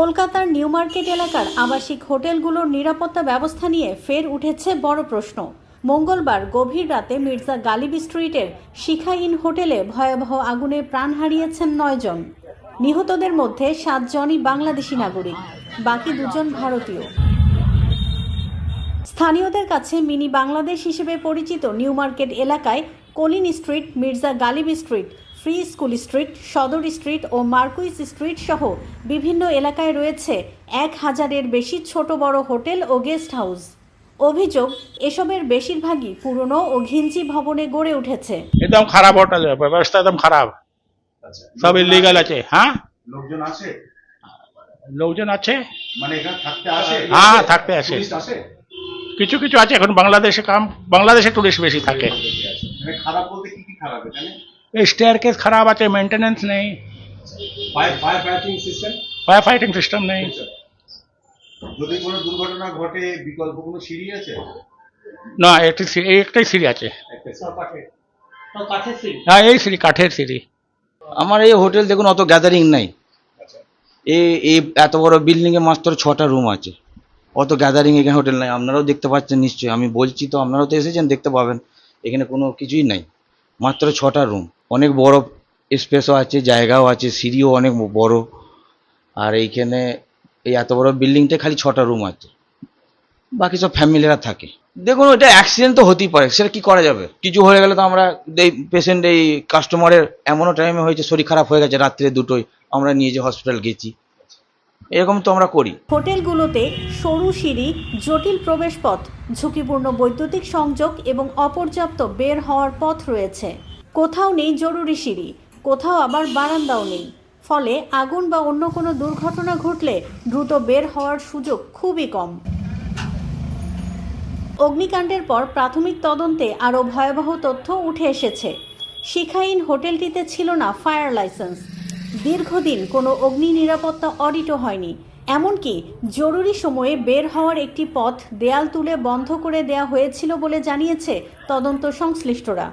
কলকাতার new market এলাকার আবাসিক হোটেলগুলোর নিরাপত্তা ব্যবস্থা নিয়ে ফের উঠেছে বড় প্রশ্ন। মঙ্গলবার গভীর রাতে মির্জা গালিব স্ট্রিটের শিখা ইন হোটেলে ভয়াবহ আগুনে প্রাণ হারিয়েছেন 9 জন। নিহতদের মধ্যে 7 জনই বাংলাদেশি নাগরিক, বাকি 2 জন ভারতীয়। স্থানীয়দের কাছে মিনি বাংলাদেশ হিসেবে পরিচিত নিউ মার্কেট এলাকায় Collin Street, Mirza Ghalib Street, Free School Street, Sudder Street ও মার্কুইস স্ট্রিট সহ বিভিন্ন এলাকায় রয়েছে 1000-এর বেশি ছোট বড় হোটেল ও গেস্ট হাউস। অভিযোগ, এসবের বেশিরভাগই পুরনো ও ঘিঞ্জি ভবনে গড়ে উঠেছে। একদম খারাপ হোটেল, ব্যবস্থা একদম খারাপ, সব ইলিগাল আছে। হ্যাঁ, লোকজন আছে, লোকজন আছে, মানে এখানে থাকতে আসে। হ্যাঁ থাকতে আসে, টুরিস্ট আসে, কিছু কিছু আছে। এখন বাংলাদেশে বাংলাদেশে টুরিস্ট বেশি থাকে। মানে খারাপ বলতে কি কি খারাপ এখানে? স্টেয়ার কেস খারাপ আছে, মেনটেনেন্স নেই, fire fighting system, fire fighting system নেই। যদি কোনো দুর্ঘটনা ঘটে বিকল্প কোনো সিঁড়ি আছে? না, একটাই সিঁড়ি আছে। হ্যাঁ, এই সিঁড়ি, কাঠের সিঁড়ি। আমার এই হোটেল দেখুন, অত গ্যাদারিং নাই। এই এত বড় বিল্ডিং এ মাত্র 6টা রুম আছে, অত গ্যাদারিং এখানে হোটেল নাই। আপনারাও দেখতে পাচ্ছেন নিশ্চয়ই, আমি বলছি তো, আপনারাও তো এসেছেন, দেখতে পাবেন। এখানে কোনো কিছুই নাই, মাত্র 6টা রুম। অনেক বড় স্পেসও আছে, জায়গাও আছে, সিঁড়িও অনেক বড়। আর এইখানে এই এত বড় বিল্ডিংটা খালি 6টা রুম আছে, বাকি সব ফ্যামিলিরা থাকে। দেখুন, ওইটা অ্যাক্সিডেন্ট তো হতেই পারে, সেটা কি করা যাবে? কিছু হয়ে গেলে তো আমরা এই পেশেন্ট, এই কাস্টমারের এমনও টাইমে হয়েছে শরীর খারাপ হয়ে গেছে, রাত্রে 2টোয় আমরা নিয়ে যে হসপিটাল গেছি, এরকম তো আমরা করি। হোটেলগুলোতে সরু সিঁড়ি, জটিল প্রবেশপথ, ঝুঁকিপূর্ণ বৈদ্যুতিক সংযোগ এবং অপর্যাপ্ত বের হওয়ার পথ রয়েছে। কোথাও নেই জরুরি সিঁড়ি, কোথাও আবার বারান্দাও নেই। ফলে আগুন বা অন্য কোনো দুর্ঘটনা ঘটলে দ্রুত বের হওয়ার সুযোগ খুবই কম। অগ্নিকাণ্ডের পর প্রাথমিক তদন্তে আরও ভয়াবহ তথ্য উঠে এসেছে। শিখা ইন হোটেলটিতে ছিল না ফায়ার লাইসেন্স। দীর্ঘদিন কোনো অগ্নি নিরাপত্তা অডিটও হয়নি। এমনকি জরুরি সময়ে বের হওয়ার একটি পথ দেয়াল তুলে বন্ধ করে দেওয়া হয়েছিল বলে জানিয়েছে তদন্ত সংশ্লিষ্টরা।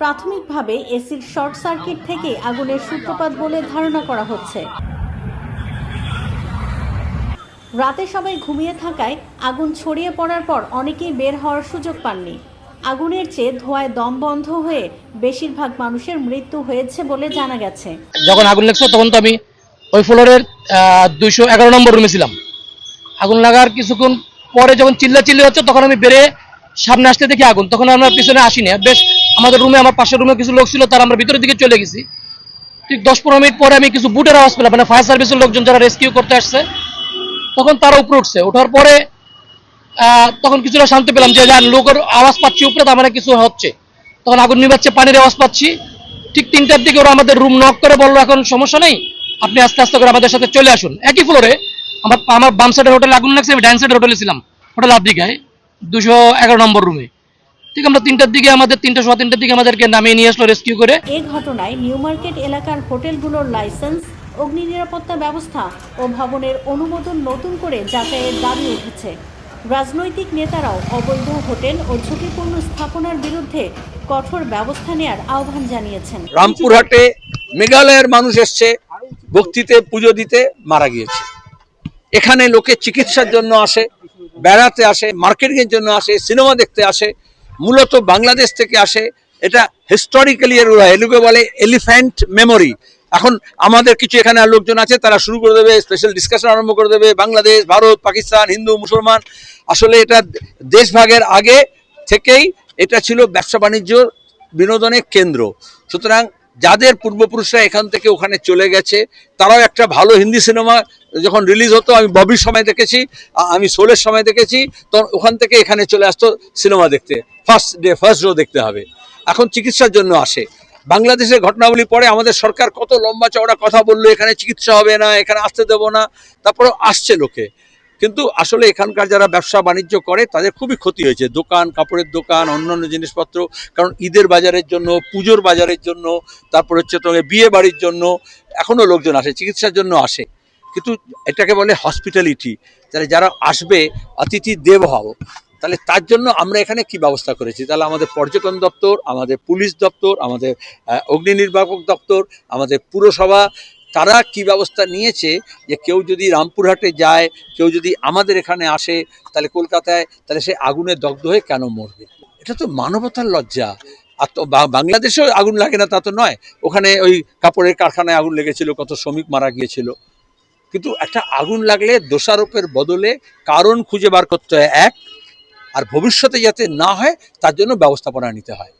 প্রাথমিকভাবে এসির শর্ট সার্কিট থেকে আগুনের সূত্রপাত বলে ধারণা করা হচ্ছে। রাতে সবাই ঘুমিয়ে থাকায় আগুন ছড়িয়ে পড়ার পর অনেকেই বের হওয়ার সুযোগ পাননি। আগুনের চেয়ে ধোঁয়ায় দম বন্ধ হয়ে বেশিরভাগ মানুষের মৃত্যু হয়েছে বলে জানা গেছে। যখন আগুন লাগছে তখন তো আমি ওই ফ্লোরের 211 নম্বর রুমে ছিলাম। আগুন লাগার কিছুক্ষণ পরে যখন চিল্লাচিল্লি হচ্ছে, তখন আমি বেরিয়ে সামনে আসতে দেখি আগুন। তখন আমরা পিছনে আসিনি, বেশ আমাদের রুমে, আমার পাশের রুমে কিছু লোক ছিল, তারা আমরা ভিতরের দিকে চলে গেছি। ঠিক 10-15 মিনিট পরে আমি কিছু বুটের আওয়াজ পেলাম, মানে ফায়ার সার্ভিসের লোকজন যারা রেস্কিউ করতে আসছে, তখন তারা উপরে উঠছে। ওঠার পরে তখন কিছুটা শান্তি পেলাম, যে লোকের আওয়াজ পাচ্ছি উপরে, তার মানে কিছু হচ্ছে। তখন আগুন নিভাচ্ছে, পানির আওয়াজ পাচ্ছি। ঠিক 3টার দিকে ওরা আমাদের রুম নক করে বললো, এখন সমস্যা নেই, আপনি আস্তে আস্তে করে আমাদের সাথে চলে আসুন। একই ফ্লোরে আমার বাম সাইডের হোটেলে আগুন লাগছে, আমি ডাইন সাইডের হোটেলে ছিলাম, হোটেল আফ্রিকায় 211 নম্বর রুমে। ঠিক আমরা 3টার দিকে, আমাদের 3:15 দিকে আমাদেরকে নামিয়ে নিয়ে আসলো রেস্কিউ করে। এই ঘটনায় নিউ মার্কেট এলাকার হোটেলগুলোর লাইসেন্স, অগ্নি নিরাপত্তা ব্যবস্থা ও ভবনের অনুমোদন নতুন করে যাচাইয়ের দাবি উঠেছে। রাজনৈতিক নেতারাও অবৈধ হোটেল ও ঝুঁকিপূর্ণ স্থাপনার বিরুদ্ধে কঠোর ব্যবস্থা নেওয়ার আহ্বান জানিয়েছেন। রামপুরহাটে মেঘালয়ের মানুষ এসছে ভক্তিতে পুজো দিতে, মারা গিয়েছে। এখানে লোকে চিকিৎসার জন্য আসে, বেড়াতে আসে, মার্কেটিংয়ের জন্য আসে, সিনেমা দেখতে আসে, মূলত বাংলাদেশ থেকে আসে। এটা হিস্টোরিক্যালি এলুকে বলে এলিফ্যান্ট মেমোরি। এখন আমাদের কিছু এখানে লোকজন আছে, তারা শুরু করে দেবে, স্পেশাল ডিসকাশন আরম্ভ করে দেবে, বাংলাদেশ, ভারত, পাকিস্তান, হিন্দু, মুসলমান। আসলে এটা দেশভাগের আগে থেকেই এটা ছিল ব্যবসা বাণিজ্য বিনোদনের কেন্দ্র। সুতরাং যাদের পূর্বপুরুষরা এখান থেকে ওখানে চলে গেছে, তারাও একটা ভালো হিন্দি সিনেমা যখন রিলিজ হতো, আমি ববির সময় দেখেছি, আমি সোলের সময় দেখেছি, তখন ওখান থেকে এখানে চলে আসতো সিনেমা দেখতে, ফার্স্ট রো দেখতে হবে। এখন চিকিৎসার জন্য আসে। বাংলাদেশের ঘটনাবলী পরে আমাদের সরকার কত লম্বা চওড়া কথা বললো, এখানে চিকিৎসা হবে না, এখানে আসতে দেবো না, তারপরে আসছে লোকে। কিন্তু আসলে এখানকার যারা ব্যবসা বাণিজ্য করে তাদের খুবই ক্ষতি হয়েছে, দোকান, কাপড়ের দোকান, অন্যান্য জিনিসপত্র। কারণ ঈদের বাজারের জন্য, পুজোর বাজারের জন্য, তারপর হচ্ছে তোমাকে বিয়ে বাড়ির জন্য এখনও লোকজন আসে, চিকিৎসার জন্য আসে। কিন্তু এটাকে বলে হসপিটালিটি, তাহলে যারা আসবে অতিথি দেবভাব। তাহলে তার জন্য আমরা এখানে কি ব্যবস্থা করেছি, তাহলে আমাদের পর্যটন দপ্তর, আমাদের পুলিশ দপ্তর, আমাদের অগ্নি নির্বাপক দপ্তর, আমাদের পুরসভা, তারা কি ব্যবস্থা নিয়েছে যে কেউ যদি রামপুরহাটে যায়, কেউ যদি আমাদের এখানে আসে, তাহলে কলকাতায়, তাহলে সে আগুনে দগ্ধ হয়ে কেন মরবে? এটা তো মানবতার লজ্জা। আর তো বাংলাদেশেও আগুন লাগে না তা তো নয়, ওখানে ওই কাপড়ের কারখানায় আগুন লেগেছিল, কত শ্রমিক মারা গিয়েছিল। কিন্তু একটা আগুন লাগলে দোষারোপের বদলে কারণ খুঁজে বার করতে হয় এক, আর ভবিষ্যতে যাতে না হয় তার জন্য ব্যবস্থাপনা নিতে হয়।